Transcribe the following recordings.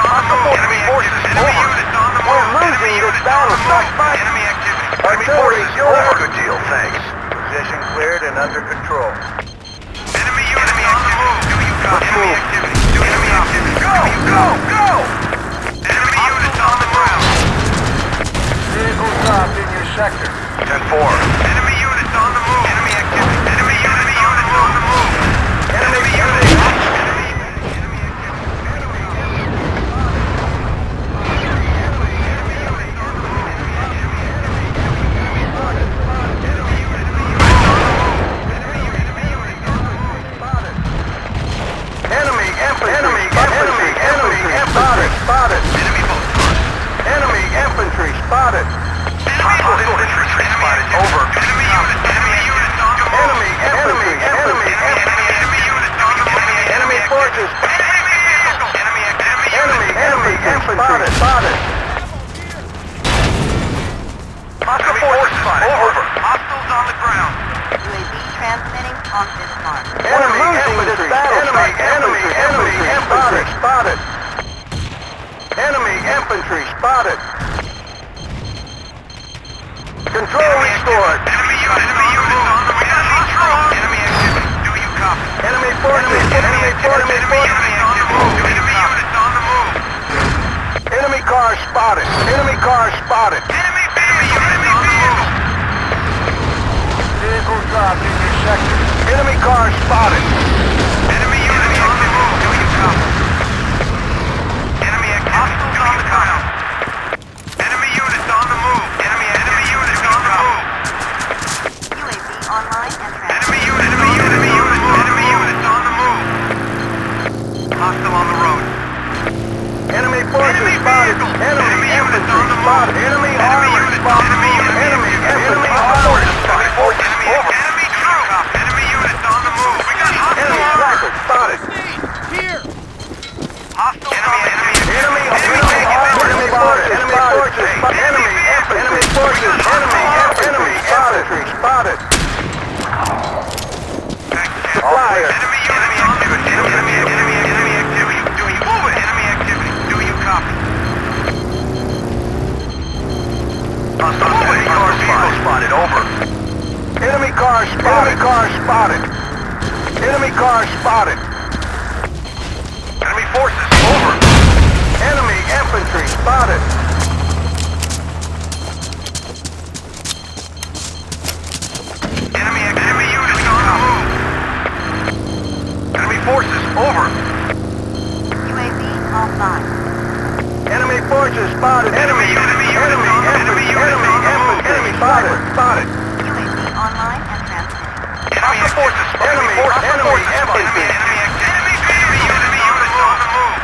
Enemy forces. Enemy units on the move. We're losing this battle. Stop fighting. Enemy activity. Enemy forces. Good deal, thanks. Position cleared and under control. Enemy units on the move. Do you copy? Enemy activity. Do enemy activity. Go! Go! Enemy units on the ground. Vehicles dropped in your sector. 10-4. Enemy units on the move. Enemy activity. Enemy units on the move. Enemy units. Spotted. Enemy infantry spotted. Hostile infantry spotted. Over. Enemy units on the move. Enemy units on the move. Enemy forces. Enemy infantry spotted. Hostile forces spotted. Over. Hostiles on the ground. UAV transmitting on this mark. We're losing this battle. Enemy infantry spotted. Enemy infantry spotted. Control restored. Enemy units on the move. Enemy activity. Do you copy? Enemy forces. Enemy forces. Enemy units on the move. Enemy units on the move. Enemy car spotted. Enemy car spotted. Enemy vehicle on the move. Vehicle dropped in your sector. Enemy car spotted. Enemy units on the move. Do you copy? Enemy activity. Do you copy? Enemy units on the move. Enemy units on the move. UAV online and transmitting. Enemy units on the move. Hostile on the road. Enemy forces spotted. Enemy infantry spotted. Enemy armor spotted. Enemy armor spotted. Enemy troops. Enemy units on the move. We got hostile Enemy armor. sniper spotted. Hostile Enemy forces spotted. Enemy forces. Enemy infantry spotted. Flyer. Enemy activity. Enemy activity. Do you move it? Enemy activity. Do you copy? Enemy car spotted. Over. Enemy car spotted. Enemy car spotted. Enemy forces. Over. Enemy infantry spotted. Enemy units on the move. Enemy forces. Over. UAV offline. Enemy forces spotted. Enemy spotted. UAV online and transmitting. Enemy forces. Enemy infantry. Enemy units on the move.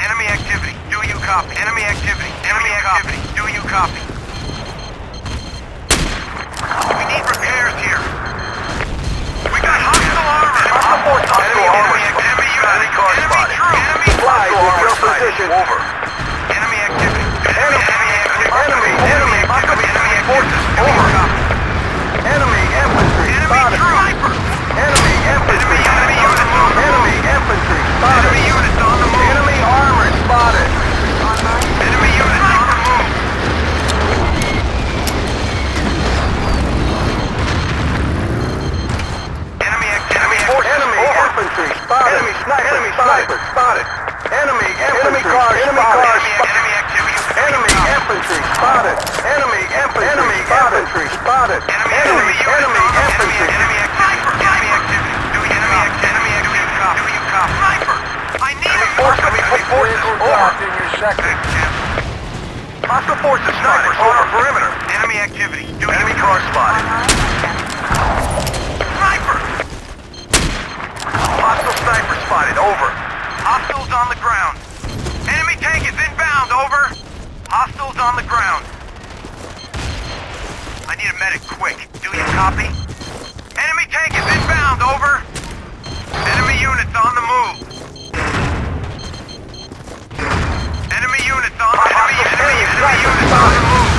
Enemy activity. Do you copy? Enemy activity. Do you copy? We need repairs here. We got hostile armor. Hostile armor. Enemy car spotted. Enemy Fly to armor your sighted. position. Over. Enemy activity. Enemy forces. Over. Enemy infantry spotted. Sniper. Enemy infantry. Enemy units on the move. Enemy infantry spotted. Enemy units on the move. Enemy armor spotted. Online. Enemy units on the move. Enemy forces. Enemy Over. infantry spotted. Enemy sniper spotted. Enemy car spotted. Enemy activity. Enemy infantry spotted. Enemy infantry spotted. Enemy infantry. Enemy activity. Do you copy? Sniper. I need a forces. Vehicle dropped in your sector. Hostile forces. Snipers over perimeter. Enemy activity. Enemy car spotted. Online and transmitting. Sniper. Hostile sniper spotted. Over. Hostiles on the ground. Enemy tank is inbound. Over. Hostiles on the ground. I need a medic quick. Do you copy? Enemy tank is inbound. Over. Enemy units on the move. Enemy units on the move. Enemy units on the move.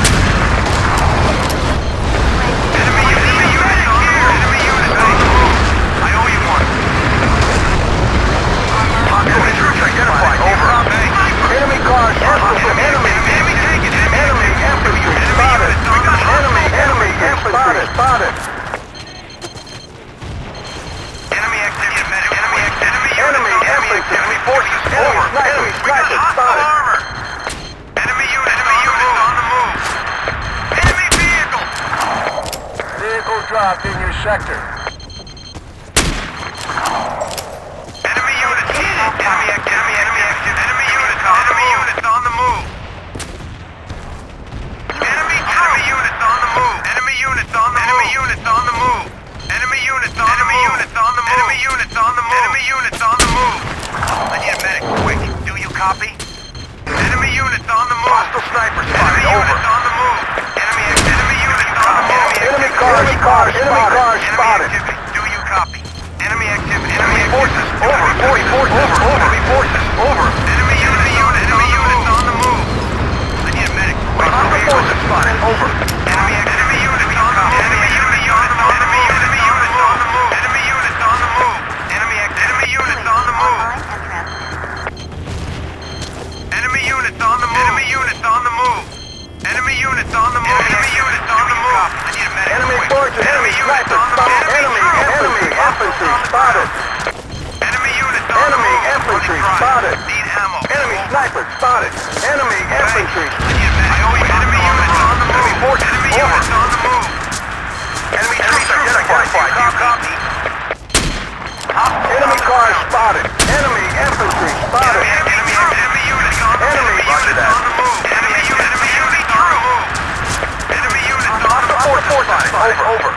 Enemy units on the move. Enemy units on the move. I owe you one. Hostile troops identified. Over. sector. Enemy units needed. Enemy active. Enemy units on the move. Enemy units on the move. Enemy units on the move. Enemy units on the move. Enemy units on the move. Enemy units on the move. Enemy units on the move. Enemy units on the move. Enemy units on the move. I need a medic, quick. Do you copy? Enemy units on the move. Hostile sniper spotted. Enemy units on the move. Enemy units on the move. Enemy cars spotted. Activity. Do you copy? Enemy activity. Enemy forces over. Enemy forces over. Enemy units on the move. I need a medic. Hostile forces spotted. Over. Enemy units on the move. Enemy units on the move. Enemy units on the move. Enemy units on the move. Enemy units on the move. Online and transmitting. Enemy units on the move. Enemy units on the move. Enemy units on the move. Enemy units on the move. I need a medic. Enemy quick. forces. Enemy snipers spotted. Enemy infantry spotted. Enemy units on the move. Infantry spotted. Need ammo. Enemy snipers spotted. Enemy infantry. Enemy units on the move. Enemy forces Enemy over. units on the move. Enemy troops identified. Do you copy? Enemy cars spotted. Enemy infantry spotted. Enemy units on the move. Enemy Enemy units on the move. Enemy units on the move. Enemy units on the move. Hostile forces spotted. Over.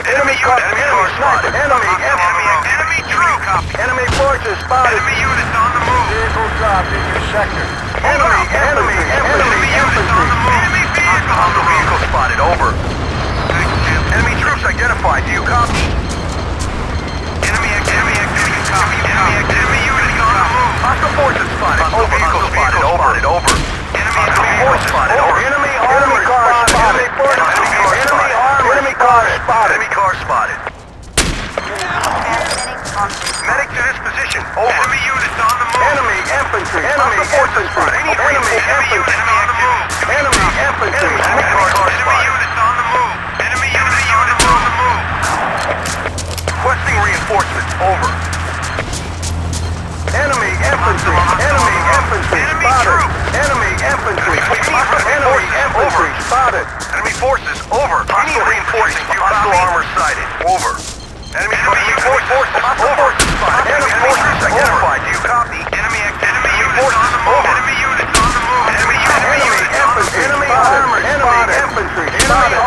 Enemy cars spotted. Enemy troop. Enemy forces spotted. Enemy units on the move. Vehicle dropped in your sector. Enemy infantry. Enemy vehicle. Hostile vehicle spotted. Over. Enemy troops identified. Do you copy? Enemy activity. Copy. Enemy units on the move. Hostile forces spotted. Over. Hostile vehicle spotted. Over. Enemy force spotted. Over. Enemy armored car spotted. Enemy car spotted. Enemy car spotted. Transmitting on Medic to this position. Over. Enemy units on the move. Enemy infantry. Enemy forces spotted. Enemy infantry. Enemy infantry. Enemy car spotted. Units on the move. Enemy units on the move. Requesting reinforcements. Over. Enemy infantry. Enemy infantry spotted. Enemy infantry. Enemy infantry spotted. Enemy forces. Over. Hostile reinforcing. Hostile armor sighted. Over. Enemy forces. Hostile forces spotted. Enemy forces identified. Do you copy? Enemy forces units on the move. over. Enemy units on the move. Enemy infantry. Enemy armor. Enemy infantry spotted.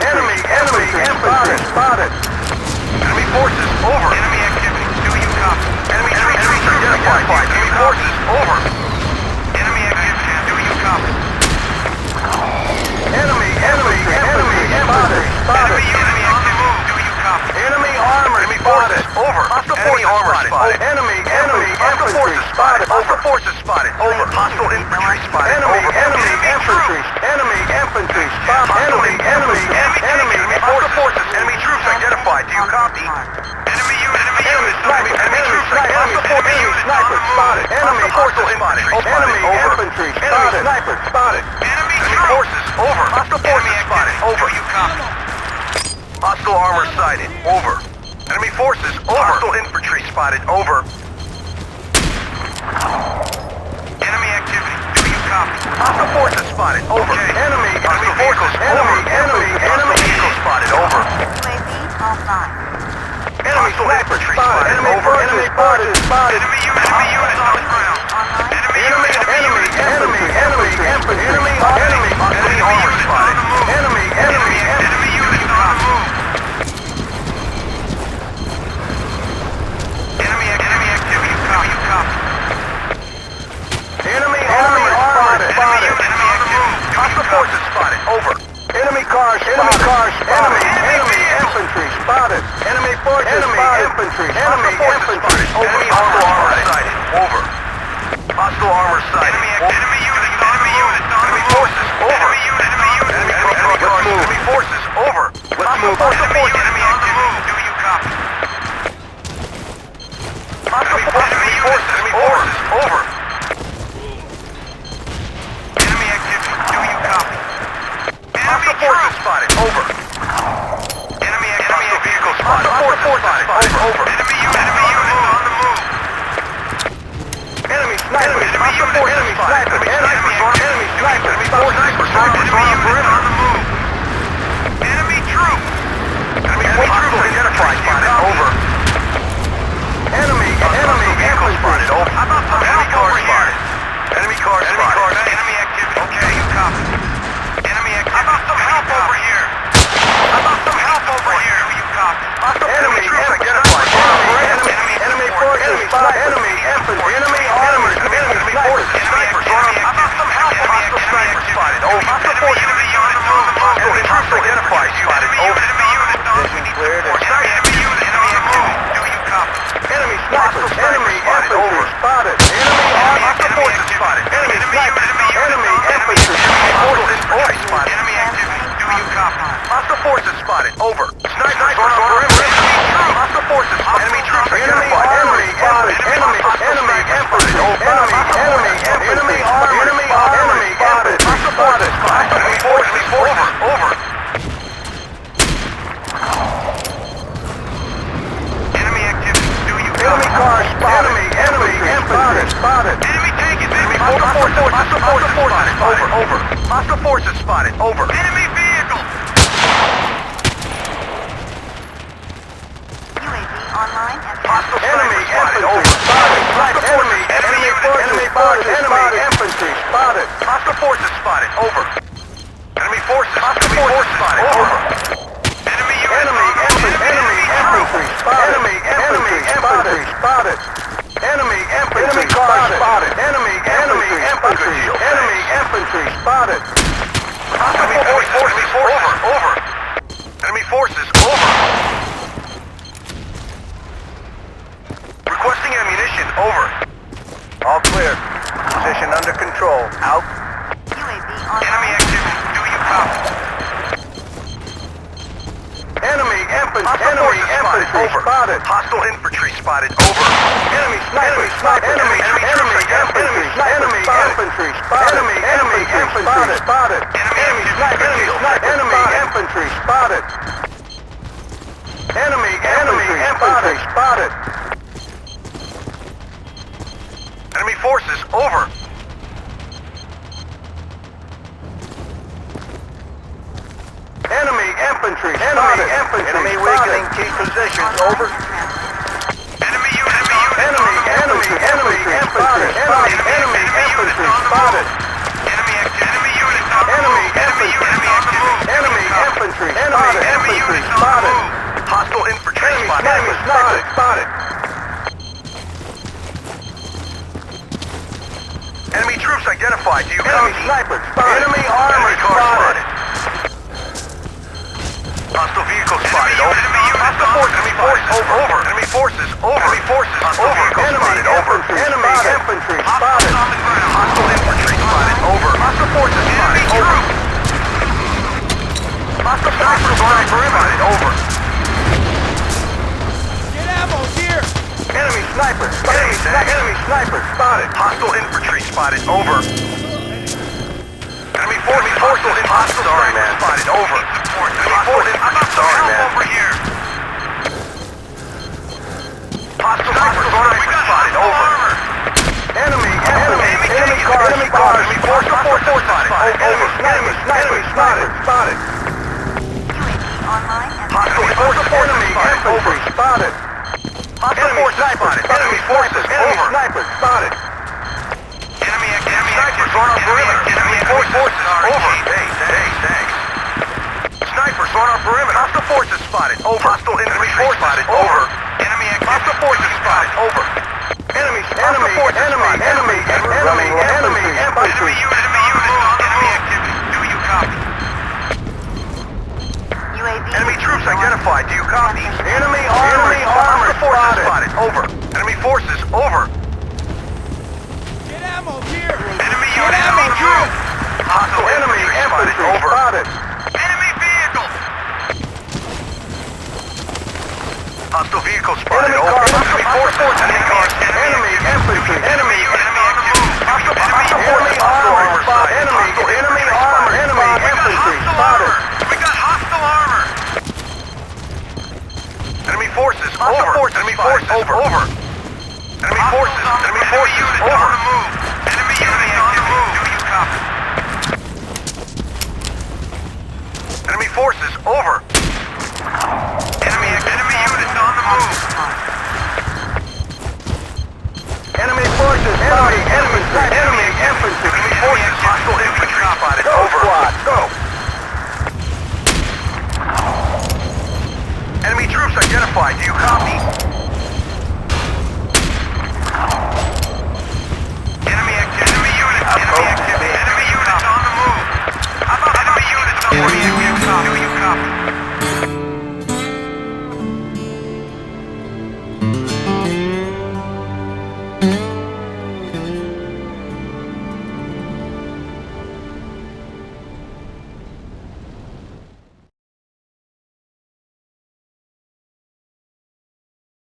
Enemy infantry spotted. Enemy forces. Over. Enemy activity. Do you copy? Enemy troops identified. Enemy forces. Over. Enemy activity. Do you copy? Enemy infantry spotted. Enemy on the move. Do you copy? Enemy armor spotted. Over. Enemy armor spotted. Enemy infantry spotted. Hostile forces spotted. Over. Hostile infantry spotted. Enemy infantry. Enemy infantry spotted. Enemy hostile forces. Enemy troops identified. Do you copy? Enemy units. Enemy troops identified. Enemy sniper spotted. Enemy forces spotted. Enemy infantry spotted. Sniper spotted. Enemy Forces over. Hostile forces spotted. Over. Do you copy? Hostile armor sighted. Over. Enemy forces over. Hostile infantry spotted. Over. Enemy activity. Do you copy? Hostile forces spotted. Over. Okay. Enemy forces. Enemy vehicle spotted. Over. UAV offline. Enemy sniper spotted. Enemy forces spotted. Enemy units on the ground. Online. Enemy armor spotted. Enemy units on the move. Enemy activity. Do you copy? Enemy armor spotted. Enemy on the move. Hostile forces spotted. Over. Enemy cars. Enemy infantry spotted. Enemy forces. Infantry. Enemy infantry. Over. Hostile armor sighted. Over. Hostile armor sighted. Enemy units on the move. Enemy forces. Over. Enemy forces. Over. Let's move. Hostile forces. Enemy on the move. Do you copy? Hostile forces. Over. Enemy activity. Do you copy? Hostile forces spotted. Over. Enemy Hostile vehicle spotted. Hostile forces spotted. Over. Enemy units on the move. snipers. Enemy infantry spotted. Enemy hostile forces spotted. Enemy snipers. Enemy infantry. Hostile infantry spotted. Enemy activity. Do you copy? Hostile forces spotted. Over. Snipers on perimeter. Hostile forces. Enemy troops identified. Enemy spotted. Enemy infantry. Enemy armor. Enemy spotted. Hostile forces spotted. Enemy forces. Over. Enemy activity. Do you copy? Enemy car spotted. Enemy infantry spotted. Enemy taken. Enemy Hostile forces spotted. Over. Hostile forces spotted. Over. Enemy vehicle. UAV online and Hostile enemy infantry spotted. Enemy forces spotted. Hostile forces spotted. Over. Enemy forces. Hostile forces spotted. Over. Enemy Enemy infantry spotted. Enemy infantry spotted. Enemy infantry spotted. Enemy infantry. Enemy infantry spotted. Hostile forces. Over. Enemy forces. Over. Requesting ammunition. Over. All clear. Position under control. Out. UAV Enemy online. activity. Do you copy? Enemy infantry spotted. Hostile infantry spotted. Over. Enemy snipers. Enemy infantry spotted. Enemy infantry spotted. Enemy infantry spotted. Enemy infantry spotted. Enemy infantry spotted. Enemy forces. Over. Enemy infantry spotted. Enemy weakening key positions. Over. Enemy unit. Enemy infantry spotted. Enemy infantry spotted. Enemy activity. Enemy unit on the Enemy move. Enemy unit on the move. Enemy infantry spotted. Enemy unit on the move. Hostile infantry spotted. Enemy sniper spotted. Enemy troops identified. Do you copy? Sniper spotted. Enemy armor spotted. Hostile vehicle spotted. Over. Hostile forces. Enemy forces. Over. Enemy forces. Over. Enemy forces. Hostile vehicle spotted. Over. Enemy infantry spotted. Hostile infantry spotted. Over. Hostile forces spotted. Over. Hostile snipers on our perimeter. Over. Get ammo here! Enemy sniper. Enemy sniper spotted. Hostile infantry spotted. Over. Enemy forces. Hostile sniper spotted. Over. Enemy forces. Sorry, man. Over here. Hostile sniper spotted. Over. Enemy cars. Enemy forces spotted. Over. Enemy sniper spotted. UAV online and Hostile forces. Enemy infantry spotted. Hostile forces spotted. Enemy forces. Over. Sniper spotted. Enemy Snipers on our perimeter. Enemy forces. Over. Thanks. Snipers on our perimeter. Hostile forces spotted. Over. Hostile infantry spotted. Over. Enemy activity. Hostile forces spotted. Over. Enemy infantry. Enemy unit. Enemy activity. Do you copy? UAV Enemy troops identified. Do you copy? Enemy armor spotted. Over. Enemy forces. Over. Get ammo here! Enemy Get unit ammo on the here! move. Hostile enemy infantry spotted. Enemy vehicle. Hostile vehicle spotted. Over. Enemy forces. Enemy infantry. Enemy armor spotted. Enemy armor. Enemy infantry spotted. We got hostile armor. Enemy forces. Over. Enemy forces. Over. Enemy forces. Enemy forces. Over. Enemy unit on the move. Do you copy? Enemy forces. Over. Enemy units on the move. Enemy forces. Enemy infantry. Enemy forces. Hostile infantry spotted. Over. Squad. Go. Enemy troops identified. Do you copy? Enemy activity. Enemy activity. Enemy units on the move. Enemy units on the move. Do you copy?